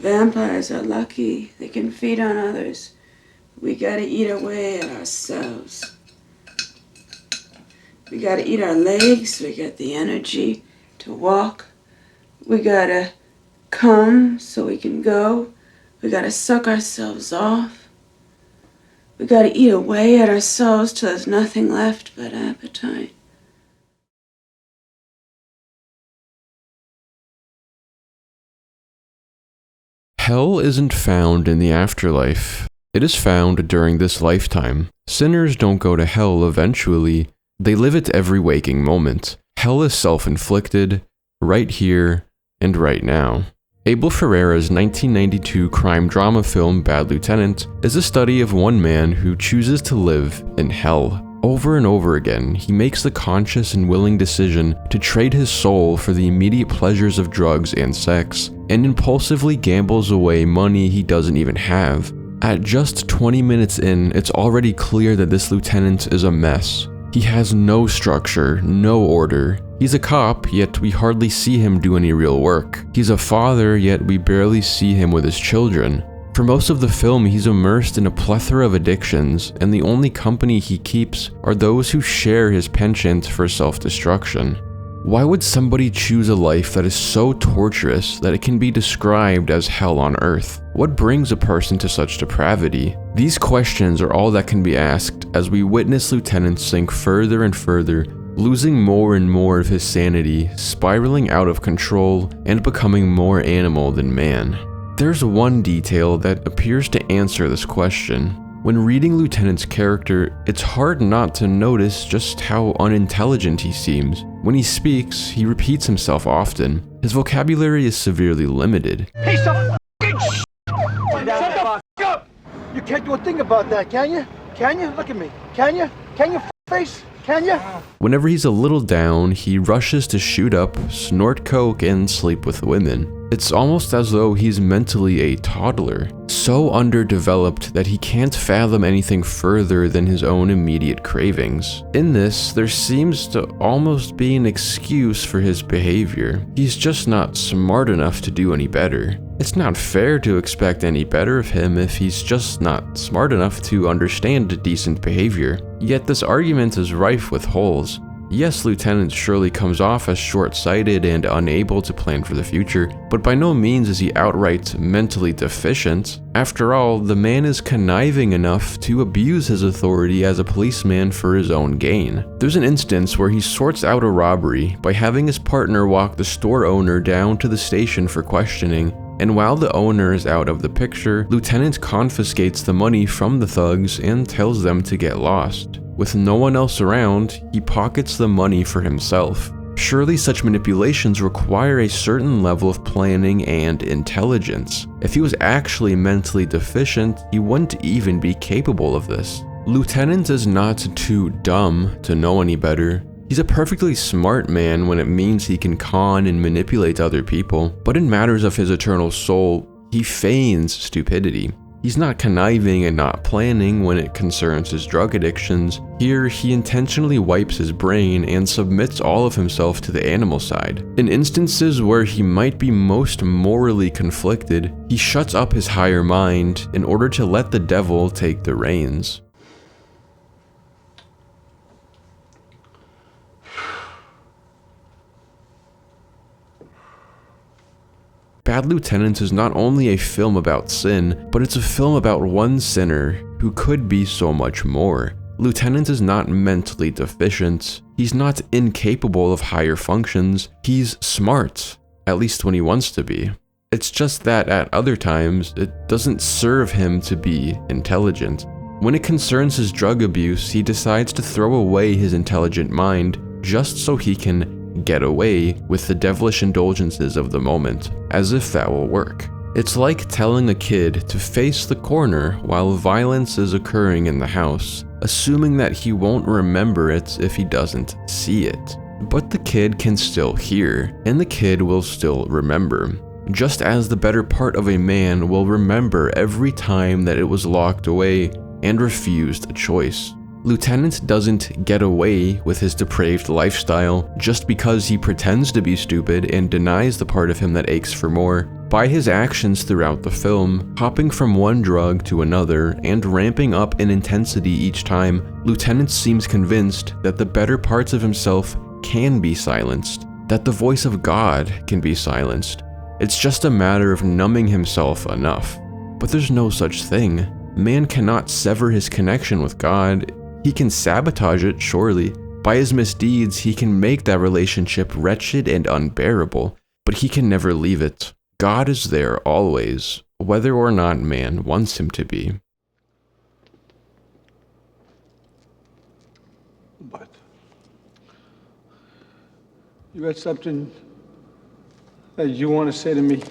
Vampires are lucky. They can feed on others. We gotta eat away at ourselves. We gotta eat our legs. We got the energy to walk. We gotta come so we can go. We gotta suck ourselves off. We gotta eat away at ourselves till there's nothing left but appetite. Hell isn't found in the afterlife. It is found during this lifetime. Sinners don't go to hell eventually. They live it every waking moment. Hell is self-inflicted, right here and right now. Abel Ferrara's 1992 crime drama film Bad Lieutenant is a study of one man who chooses to live in hell. Over and over again, he makes the conscious and willing decision to trade his soul for the immediate pleasures of drugs and sex, and impulsively gambles away money he doesn't even have. At just 20 minutes in, it's already clear that this lieutenant is a mess. He has no structure, no order. He's a cop, yet we hardly see him do any real work. He's a father, yet we barely see him with his children. For most of the film, he's immersed in a plethora of addictions, and the only company he keeps are those who share his penchant for self-destruction. Why would somebody choose a life that is so torturous that it can be described as hell on earth? What brings a person to such depravity? These questions are all that can be asked as we witness Lieutenant sink further and further, losing more and more of his sanity, spiraling out of control, and becoming more animal than man. There's one detail that appears to answer this question. When reading Lieutenant's character, it's hard not to notice just how unintelligent he seems. When he speaks, he repeats himself often. His vocabulary is severely limited. Piece of f***ing shit! Shut the f*** up! You can't do a thing about that, can you? Can you? Look at me. Can you? Can you, face? Can you? Whenever he's a little down, he rushes to shoot up, snort coke, and sleep with women. It's almost as though he's mentally a toddler, so underdeveloped that he can't fathom anything further than his own immediate cravings. In this, there seems to almost be an excuse for his behavior. He's just not smart enough to do any better. It's not fair to expect any better of him if he's just not smart enough to understand decent behavior. Yet this argument is rife with holes. Yes, Lieutenant surely comes off as short-sighted and unable to plan for the future, but by no means is he outright mentally deficient. After all, the man is conniving enough to abuse his authority as a policeman for his own gain. There's an instance where he sorts out a robbery by having his partner walk the store owner down to the station for questioning, and while the owner is out of the picture, Lieutenant confiscates the money from the thugs and tells them to get lost. With no one else around, he pockets the money for himself. Surely such manipulations require a certain level of planning and intelligence. If he was actually mentally deficient, he wouldn't even be capable of this. Lieutenant is not too dumb to know any better. He's a perfectly smart man when it means he can con and manipulate other people, but in matters of his eternal soul, he feigns stupidity. He's not conniving and not planning when it concerns his drug addictions. Here, he intentionally wipes his brain and submits all of himself to the animal side. In instances where he might be most morally conflicted, he shuts up his higher mind in order to let the devil take the reins. Bad Lieutenant is not only a film about sin, but it's a film about one sinner who could be so much more. Lieutenant is not mentally deficient. He's not incapable of higher functions. He's smart, at least when he wants to be. It's just that at other times, it doesn't serve him to be intelligent. When it concerns his drug abuse, he decides to throw away his intelligent mind just so he can get away with the devilish indulgences of the moment, as if that will work. It's like telling a kid to face the corner while violence is occurring in the house, assuming that he won't remember it if he doesn't see it. But the kid can still hear, and the kid will still remember. Just as the better part of a man will remember every time that it was locked away and refused a choice. Lieutenant doesn't get away with his depraved lifestyle just because he pretends to be stupid and denies the part of him that aches for more. By his actions throughout the film, hopping from one drug to another and ramping up in intensity each time, Lieutenant seems convinced that the better parts of himself can be silenced, that the voice of God can be silenced. It's just a matter of numbing himself enough. But there's no such thing. Man cannot sever his connection with God. He can sabotage it, surely. By his misdeeds, he can make that relationship wretched and unbearable, but he can never leave it. God is there always, whether or not man wants him to be. But you got something that you want to say to me?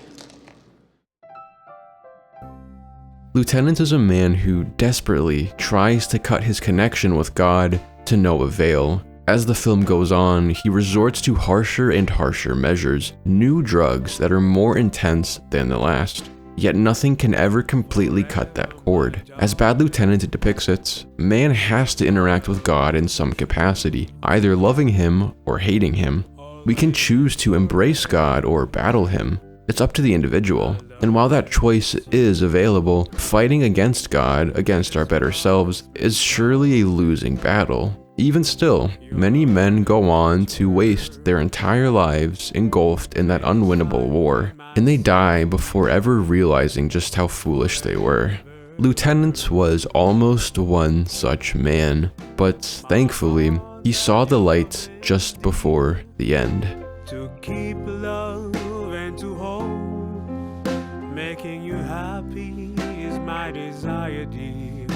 Lieutenant is a man who desperately tries to cut his connection with God to no avail. As the film goes on, he resorts to harsher and harsher measures, new drugs that are more intense than the last. Yet nothing can ever completely cut that cord. As Bad Lieutenant depicts it, man has to interact with God in some capacity, either loving him or hating him. We can choose to embrace God or battle him. It's up to the individual. And while that choice is available, fighting against God, against our better selves, is surely a losing battle. Even still, many men go on to waste their entire lives engulfed in that unwinnable war, and they die before ever realizing just how foolish they were. Lieutenant was almost one such man, but thankfully, he saw the light just before the end. To keep love and to hold, making you happy is my desire, dear.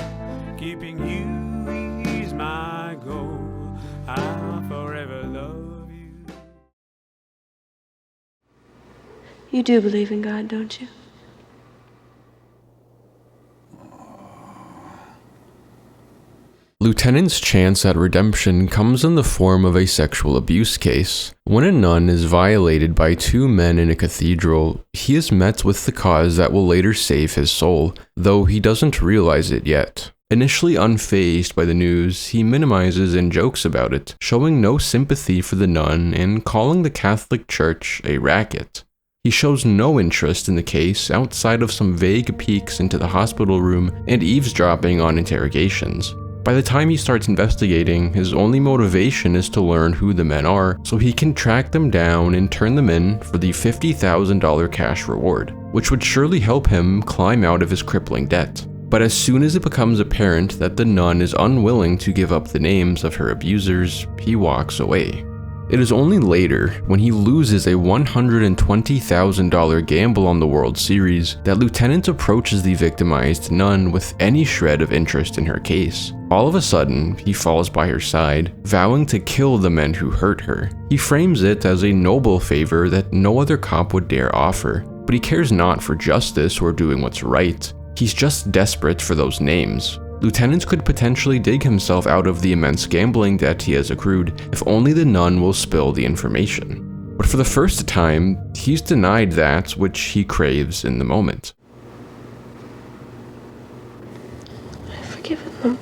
Keeping you is my goal. I'll forever love you. You do believe in God, don't you? Lieutenant's chance at redemption comes in the form of a sexual abuse case. When a nun is violated by two men in a cathedral, he is met with the cause that will later save his soul, though he doesn't realize it yet. Initially unfazed by the news, he minimizes and jokes about it, showing no sympathy for the nun and calling the Catholic Church a racket. He shows no interest in the case outside of some vague peeks into the hospital room and eavesdropping on interrogations. By the time he starts investigating, his only motivation is to learn who the men are so he can track them down and turn them in for the $50,000 cash reward, which would surely help him climb out of his crippling debt. But as soon as it becomes apparent that the nun is unwilling to give up the names of her abusers, he walks away. It is only later, when he loses a $120,000 gamble on the World Series, that Lieutenant approaches the victimized nun with any shred of interest in her case. All of a sudden, he falls by her side, vowing to kill the men who hurt her. He frames it as a noble favor that no other cop would dare offer, but he cares not for justice or doing what's right. He's just desperate for those names. Lieutenant could potentially dig himself out of the immense gambling debt he has accrued if only the nun will spill the information. But for the first time, he's denied that which he craves in the moment. I've forgiven them.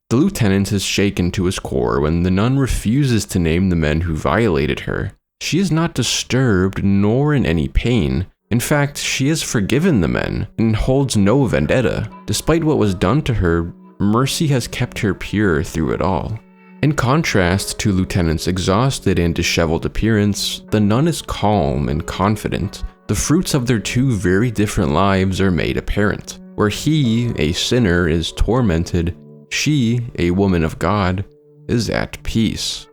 The lieutenant is shaken to his core when the nun refuses to name the men who violated her. She is not disturbed nor in any pain. In fact, she has forgiven the men and holds no vendetta. Despite what was done to her, mercy has kept her pure through it all. In contrast to Lieutenant's exhausted and disheveled appearance, the nun is calm and confident. The fruits of their two very different lives are made apparent. Where he, a sinner, is tormented, she, a woman of God, is at peace.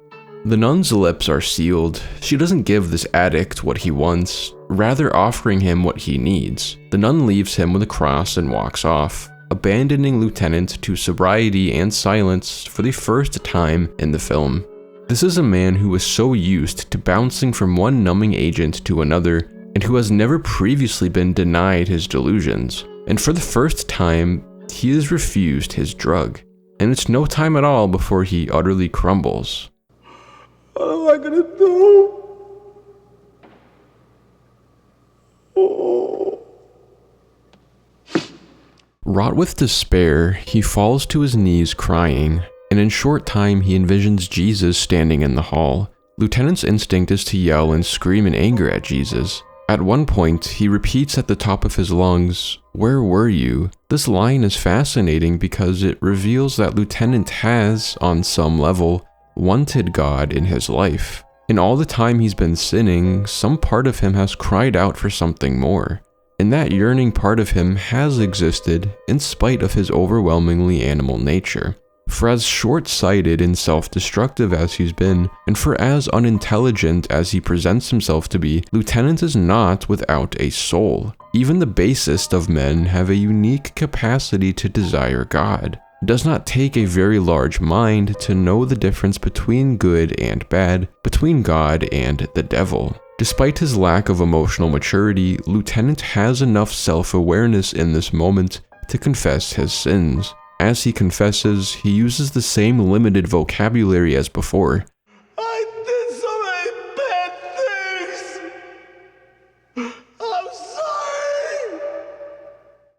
The nun's lips are sealed. She doesn't give this addict what he wants, rather offering him what he needs. The nun leaves him with a cross and walks off, abandoning Lieutenant to sobriety and silence for the first time in the film. This is a man who was so used to bouncing from one numbing agent to another, and who has never previously been denied his delusions. And for the first time, he is refused his drug. And it's no time at all before he utterly crumbles. What am I gonna do? Wrought with despair, he falls to his knees crying. and in short time he envisions Jesus standing in the hall. Lieutenant's instinct is to yell and scream in anger at Jesus. At one point, he repeats at the top of his lungs, "Where were you?" This line is fascinating because it reveals that Lieutenant has, on some level, wanted God in his life. In all the time he's been sinning, some part of him has cried out for something more. And that yearning part of him has existed in spite of his overwhelmingly animal nature. For as short-sighted and self-destructive as he's been, and for as unintelligent as he presents himself to be, Lieutenant is not without a soul. Even the basest of men have a unique capacity to desire God. It does not take a very large mind to know the difference between good and bad, between God and the devil. Despite his lack of emotional maturity, Lieutenant has enough self-awareness in this moment to confess his sins. As he confesses, he uses the same limited vocabulary as before. I did so many bad things. I'm sorry.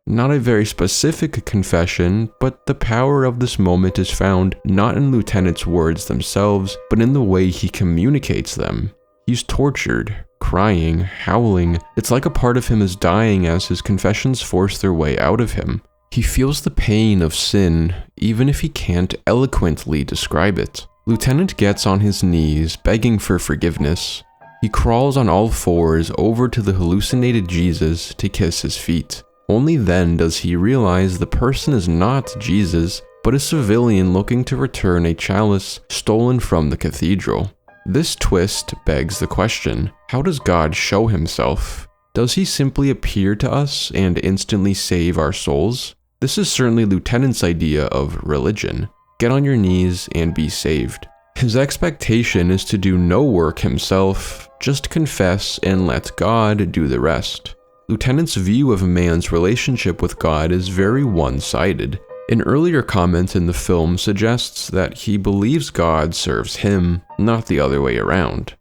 Not a very specific confession, but the power of this moment is found not in Lieutenant's words themselves, but in the way he communicates them. He's tortured, crying, howling. It's like a part of him is dying as his confessions force their way out of him. He feels the pain of sin, even if he can't eloquently describe it. Lieutenant gets on his knees, begging for forgiveness. He crawls on all fours over to the hallucinated Jesus to kiss his feet. Only then does he realize the person is not Jesus, but a civilian looking to return a chalice stolen from the cathedral. This twist begs the question, how does God show himself? Does he simply appear to us and instantly save our souls? This is certainly Lieutenant's idea of religion. Get on your knees and be saved. His expectation is to do no work himself, just confess and let God do the rest. Lieutenant's view of man's relationship with God is very one-sided. An earlier comment in the film suggests that he believes God serves him, not the other way around.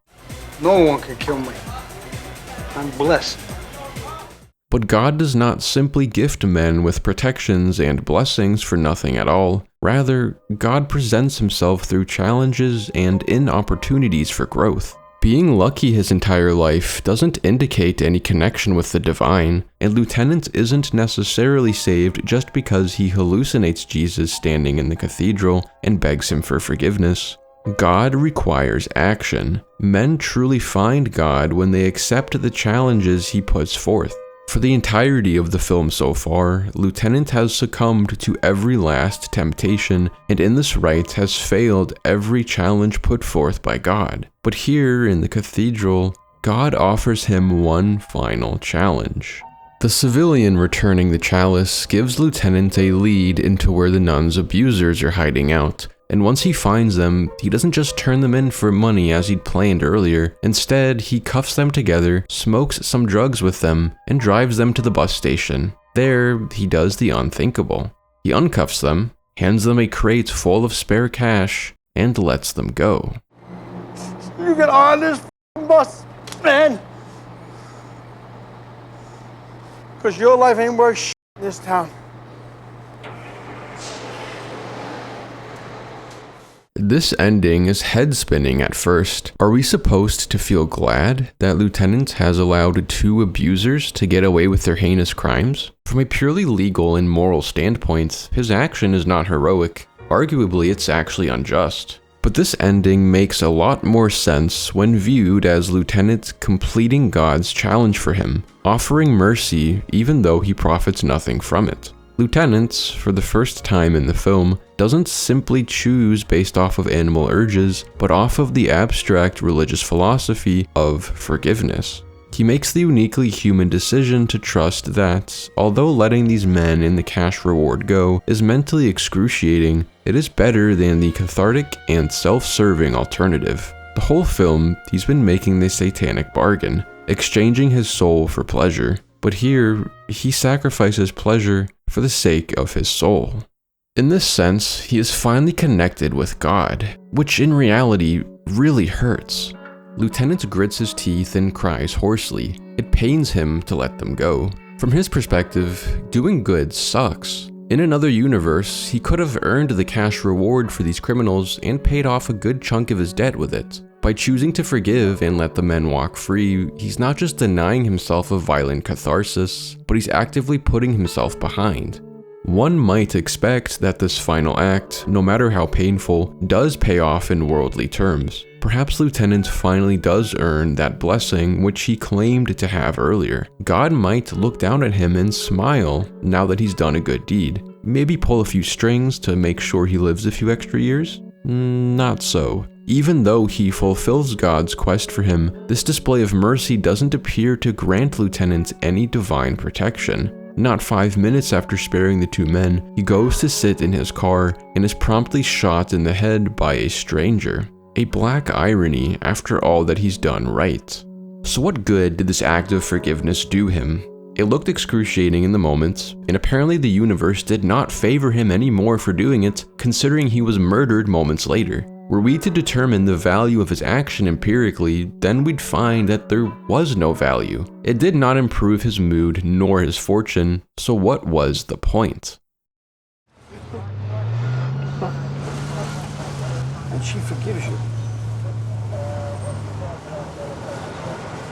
No one can kill me. I'm blessed. But God does not simply gift men with protections and blessings for nothing at all. Rather, God presents himself through challenges and in opportunities for growth. Being lucky his entire life doesn't indicate any connection with the divine, and Lieutenant isn't necessarily saved just because he hallucinates Jesus standing in the cathedral and begs him for forgiveness. God requires action. Men truly find God when they accept the challenges he puts forth. For the entirety of the film so far, Lieutenant has succumbed to every last temptation, and in this rite has failed every challenge put forth by God. But here, in the cathedral, God offers him one final challenge. The civilian returning the chalice gives Lieutenant a lead into where the nun's abusers are hiding out. And once he finds them, he doesn't just turn them in for money as he'd planned earlier. Instead, he cuffs them together, smokes some drugs with them, and drives them to the bus station. There, he does the unthinkable. He uncuffs them, hands them a crate full of spare cash, and lets them go. You get on this bus, man. Because your life ain't worth shit in this town. This ending is head-spinning at first. Are we supposed to feel glad that Lieutenant has allowed two abusers to get away with their heinous crimes? From a purely legal and moral standpoint, his action is not heroic. Arguably, it's actually unjust. But this ending makes a lot more sense when viewed as Lieutenant completing God's challenge for him, offering mercy even though he profits nothing from it. Lieutenant, for the first time in the film, doesn't simply choose based off of animal urges, but off of the abstract religious philosophy of forgiveness. He makes the uniquely human decision to trust that, although letting these men in the cash reward go is mentally excruciating, it is better than the cathartic and self-serving alternative. The whole film, he's been making the satanic bargain, exchanging his soul for pleasure. But here, he sacrifices pleasure for the sake of his soul. In this sense, he is finally connected with God, which in reality really hurts. Lieutenant grits his teeth and cries hoarsely. It pains him to let them go. From his perspective, doing good sucks. In another universe, he could have earned the cash reward for these criminals and paid off a good chunk of his debt with it. By choosing to forgive and let the men walk free, he's not just denying himself a violent catharsis, but he's actively putting himself behind. One might expect that this final act, no matter how painful, does pay off in worldly terms. Perhaps Lieutenant finally does earn that blessing which he claimed to have earlier. God might look down at him and smile now that he's done a good deed. Maybe pull a few strings to make sure he lives a few extra years? Not so. Even though he fulfills God's quest for him, this display of mercy doesn't appear to grant Lieutenant any divine protection. Not 5 minutes after sparing the two men, he goes to sit in his car and is promptly shot in the head by a stranger. A black irony after all that he's done right. So what good did this act of forgiveness do him? It looked excruciating in the moment, and apparently the universe did not favor him anymore for doing it, considering he was murdered moments later. Were we to determine the value of his action empirically, then we'd find that there was no value. It did not improve his mood nor his fortune, so what was the point? And she forgives you.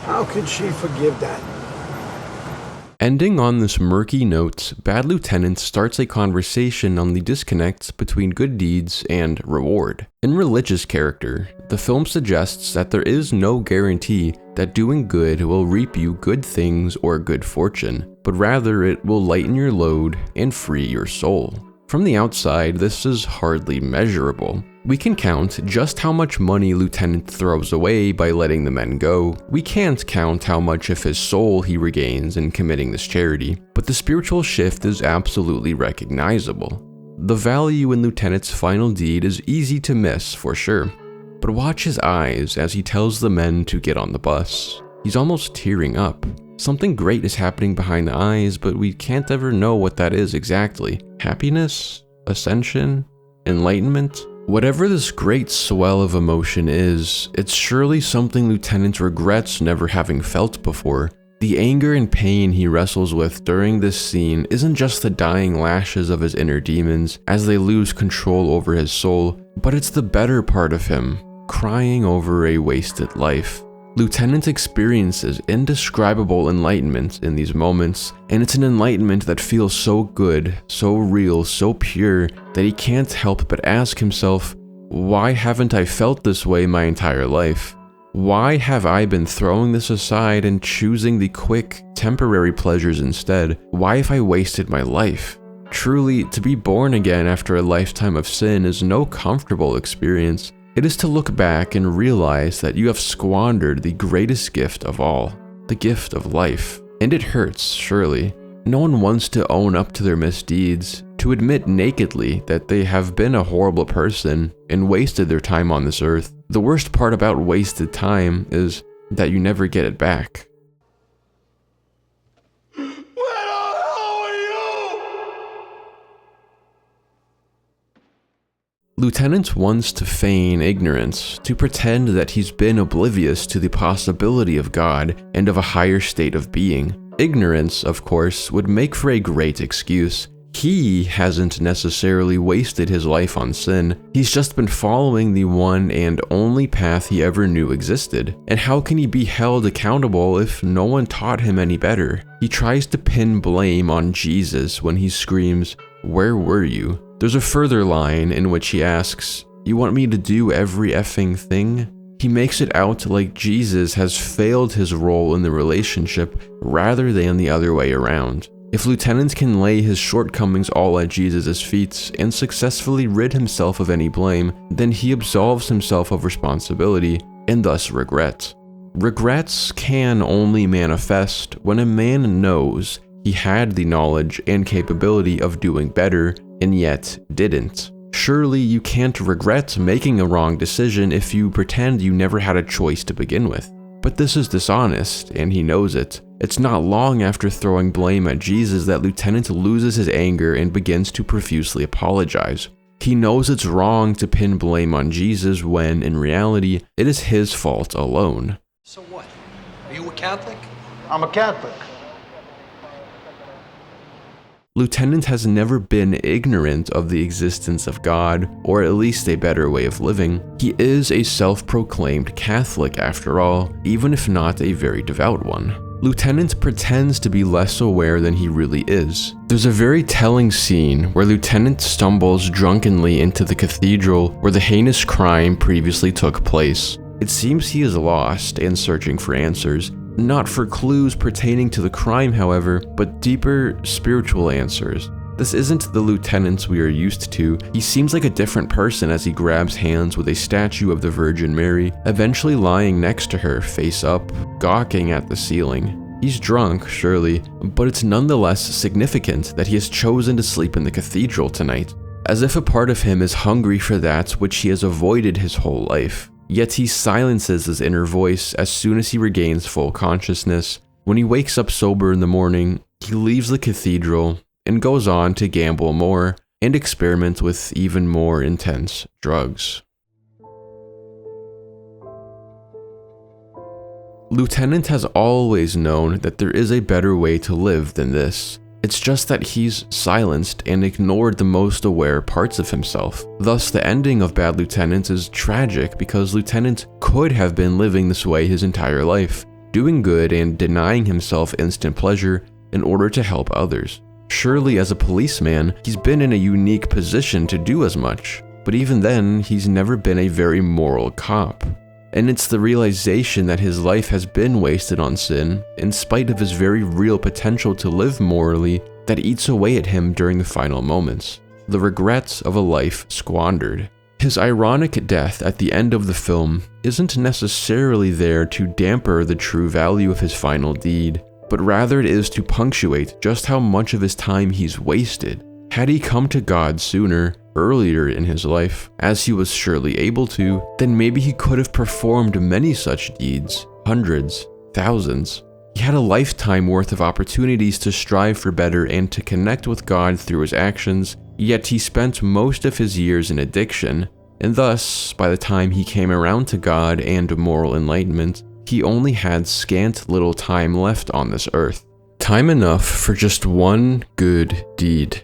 How could she forgive that? Ending on this murky note, Bad Lieutenant starts a conversation on the disconnect between good deeds and reward. In religious character, the film suggests that there is no guarantee that doing good will reap you good things or good fortune, but rather it will lighten your load and free your soul. From the outside, this is hardly measurable. We can count just how much money Lieutenant throws away by letting the men go. We can't count how much of his soul he regains in committing this charity, but the spiritual shift is absolutely recognizable. The value in Lieutenant's final deed is easy to miss for sure, but watch his eyes as he tells the men to get on the bus. He's almost tearing up. Something great is happening behind the eyes, but we can't ever know what that is exactly. Happiness? Ascension? Enlightenment? Whatever this great swell of emotion is, it's surely something Lieutenant regrets never having felt before. The anger and pain he wrestles with during this scene isn't just the dying lashes of his inner demons as they lose control over his soul, but it's the better part of him, crying over a wasted life. Lieutenant experiences indescribable enlightenment in these moments, and it's an enlightenment that feels so good, so real, so pure, that he can't help but ask himself, why haven't I felt this way my entire life? Why have I been throwing this aside and choosing the quick, temporary pleasures instead? Why have I wasted my life? Truly, to be born again after a lifetime of sin is no comfortable experience. It is to look back and realize that you have squandered the greatest gift of all, the gift of life. And it hurts, surely. No one wants to own up to their misdeeds, to admit nakedly that they have been a horrible person and wasted their time on this earth. The worst part about wasted time is that you never get it back. Lieutenant wants to feign ignorance, to pretend that he's been oblivious to the possibility of God and of a higher state of being. Ignorance, of course, would make for a great excuse. He hasn't necessarily wasted his life on sin. He's just been following the one and only path he ever knew existed. And how can he be held accountable if no one taught him any better? He tries to pin blame on Jesus when he screams, "Where were you?" There's a further line in which he asks, "You want me to do every effing thing?" He makes it out like Jesus has failed his role in the relationship rather than the other way around. If Lieutenant can lay his shortcomings all at Jesus' feet and successfully rid himself of any blame, then he absolves himself of responsibility and thus regret. Regrets can only manifest when a man knows he had the knowledge and capability of doing better and yet didn't. Surely you can't regret making a wrong decision if you pretend you never had a choice to begin with. But this is dishonest, and he knows it. It's not long after throwing blame at Jesus that Lieutenant loses his anger and begins to profusely apologize. He knows it's wrong to pin blame on Jesus when, in reality, it is his fault alone. So what? Are you a Catholic? I'm a Catholic. Lieutenant has never been ignorant of the existence of God, or at least a better way of living. He is a self-proclaimed Catholic after all, even if not a very devout one. Lieutenant pretends to be less aware than he really is. There's a very telling scene where Lieutenant stumbles drunkenly into the cathedral where the heinous crime previously took place. It seems he is lost and searching for answers, not for clues pertaining to the crime, however, but deeper spiritual answers. This isn't the lieutenant we are used to. He seems like a different person as he grabs hands with a statue of the Virgin Mary, eventually lying next to her, face up, gawking at the ceiling. He's drunk, surely, but it's nonetheless significant that he has chosen to sleep in the cathedral tonight, as if a part of him is hungry for that which he has avoided his whole life. Yet he silences his inner voice as soon as he regains full consciousness. When he wakes up sober in the morning, he leaves the cathedral and goes on to gamble more and experiment with even more intense drugs. Lieutenant has always known that there is a better way to live than this. It's just that he's silenced and ignored the most aware parts of himself. Thus, the ending of Bad Lieutenant is tragic because Lieutenant could have been living this way his entire life, doing good and denying himself instant pleasure in order to help others. Surely, as a policeman, he's been in a unique position to do as much, but even then, he's never been a very moral cop. And it's the realization that his life has been wasted on sin, in spite of his very real potential to live morally, that eats away at him during the final moments. The regrets of a life squandered. His ironic death at the end of the film isn't necessarily there to damper the true value of his final deed, but rather it is to punctuate just how much of his time he's wasted. Had he come to God sooner, earlier in his life, as he was surely able to, then maybe he could have performed many such deeds, hundreds, thousands. He had a lifetime worth of opportunities to strive for better and to connect with God through his actions, yet he spent most of his years in addiction, and thus, by the time he came around to God and moral enlightenment, he only had scant little time left on this earth. Time enough for just one good deed.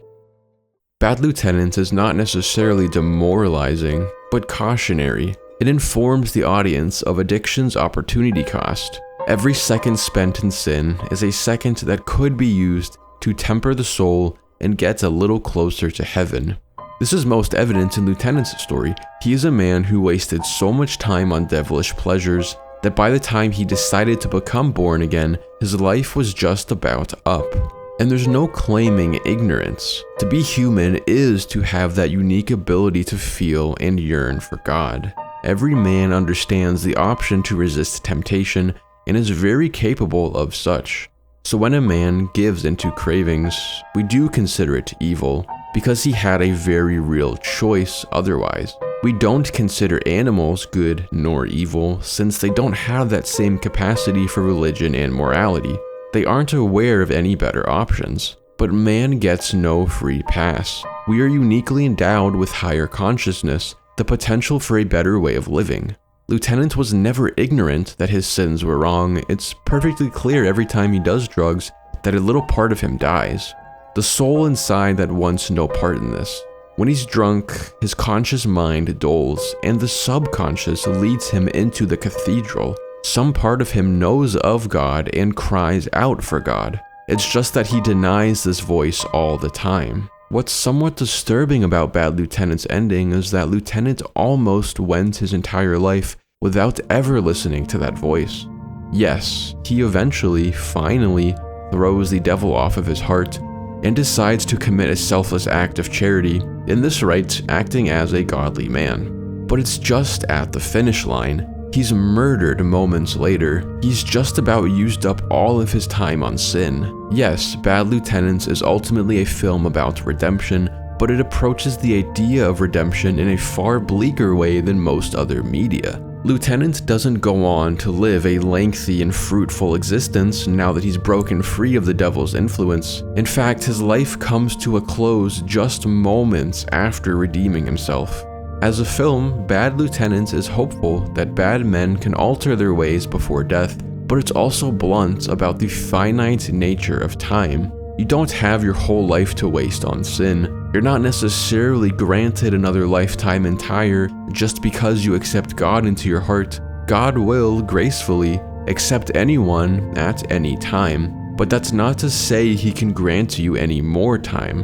Bad Lieutenant is not necessarily demoralizing, but cautionary. It informs the audience of addiction's opportunity cost. Every second spent in sin is a second that could be used to temper the soul and get a little closer to heaven. This is most evident in Lieutenant's story. He is a man who wasted so much time on devilish pleasures that by the time he decided to become born again, his life was just about up. And there's no claiming ignorance. To be human is to have that unique ability to feel and yearn for God. Every man understands the option to resist temptation and is very capable of such. So when a man gives into cravings, we do consider it evil, because he had a very real choice otherwise. We don't consider animals good nor evil, since they don't have that same capacity for religion and morality. They aren't aware of any better options. But man gets no free pass. We are uniquely endowed with higher consciousness, the potential for a better way of living. Lieutenant was never ignorant that his sins were wrong. It's perfectly clear every time he does drugs that a little part of him dies. The soul inside that wants no part in this. When he's drunk, his conscious mind dulls, and the subconscious leads him into the cathedral. Some part of him knows of God and cries out for God. It's just that he denies this voice all the time. What's somewhat disturbing about Bad Lieutenant's ending is that Lieutenant almost went his entire life without ever listening to that voice. Yes, he eventually, finally, throws the devil off of his heart and decides to commit a selfless act of charity, in this rite acting as a godly man. But it's just at the finish line. He's murdered moments later. He's just about used up all of his time on sin. Yes, Bad Lieutenant is ultimately a film about redemption, but it approaches the idea of redemption in a far bleaker way than most other media. Lieutenant doesn't go on to live a lengthy and fruitful existence now that he's broken free of the devil's influence. In fact, his life comes to a close just moments after redeeming himself. As a film, Bad Lieutenant is hopeful that bad men can alter their ways before death, but it's also blunt about the finite nature of time. You don't have your whole life to waste on sin. You're not necessarily granted another lifetime entire just because you accept God into your heart. God will gracefully accept anyone at any time, but that's not to say he can grant you any more time.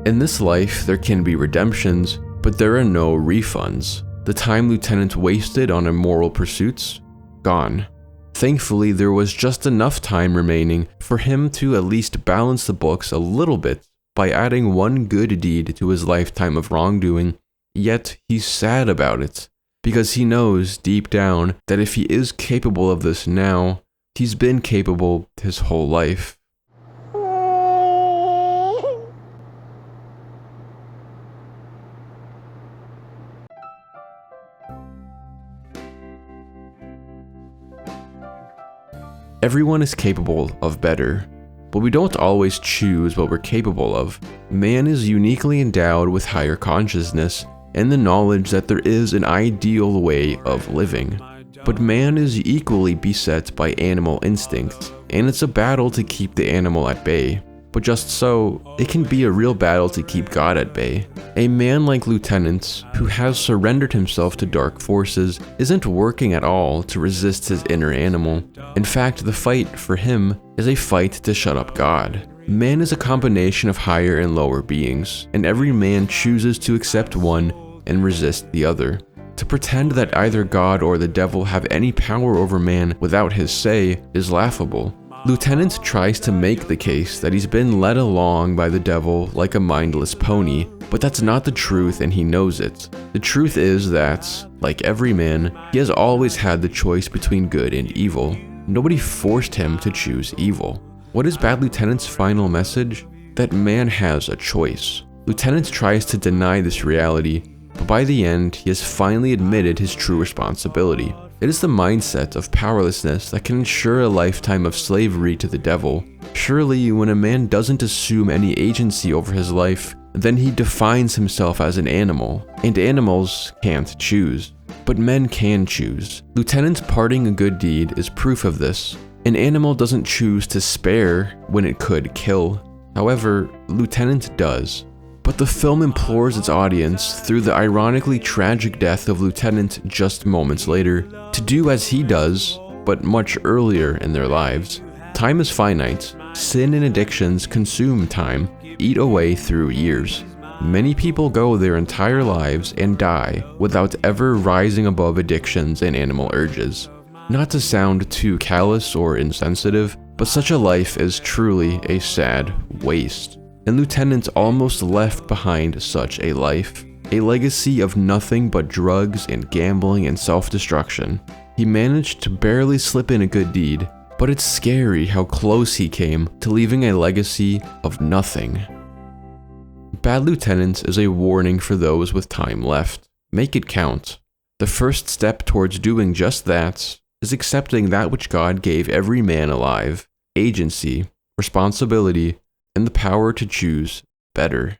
In this life, there can be redemptions, but there are no refunds. The time Lieutenant wasted on immoral pursuits, gone. Thankfully, there was just enough time remaining for him to at least balance the books a little bit by adding one good deed to his lifetime of wrongdoing, yet he's sad about it, because he knows deep down that if he is capable of this now, he's been capable his whole life. Everyone is capable of better, but we don't always choose what we're capable of. Man is uniquely endowed with higher consciousness and the knowledge that there is an ideal way of living. But man is equally beset by animal instincts, and it's a battle to keep the animal at bay. But just so, it can be a real battle to keep God at bay. A man like Lieutenant, who has surrendered himself to dark forces, isn't working at all to resist his inner animal. In fact, the fight for him is a fight to shut up God. Man is a combination of higher and lower beings, and every man chooses to accept one and resist the other. To pretend that either God or the devil have any power over man without his say is laughable. Lieutenant tries to make the case that he's been led along by the devil like a mindless pony, but that's not the truth and he knows it. The truth is that, like every man, he has always had the choice between good and evil. Nobody forced him to choose evil. What is Bad Lieutenant's final message? That man has a choice. Lieutenant tries to deny this reality, but by the end, he has finally admitted his true responsibility. It is the mindset of powerlessness that can ensure a lifetime of slavery to the devil. Surely, when a man doesn't assume any agency over his life, then he defines himself as an animal, and animals can't choose. But men can choose. Lieutenant parting a good deed is proof of this. An animal doesn't choose to spare when it could kill. However, Lieutenant does. But the film implores its audience, through the ironically tragic death of Lieutenant just moments later, to do as he does, but much earlier in their lives. Time is finite. Sin and addictions consume time, eat away through years. Many people go their entire lives and die without ever rising above addictions and animal urges. Not to sound too callous or insensitive, but such a life is truly a sad waste. And Lieutenant almost left behind such a life, a legacy of nothing but drugs and gambling and self-destruction. He managed to barely slip in a good deed, but it's scary how close he came to leaving a legacy of nothing. Bad Lieutenant is a warning for those with time left. Make it count. The first step towards doing just that is accepting that which God gave every man alive: agency, responsibility, and the power to choose better.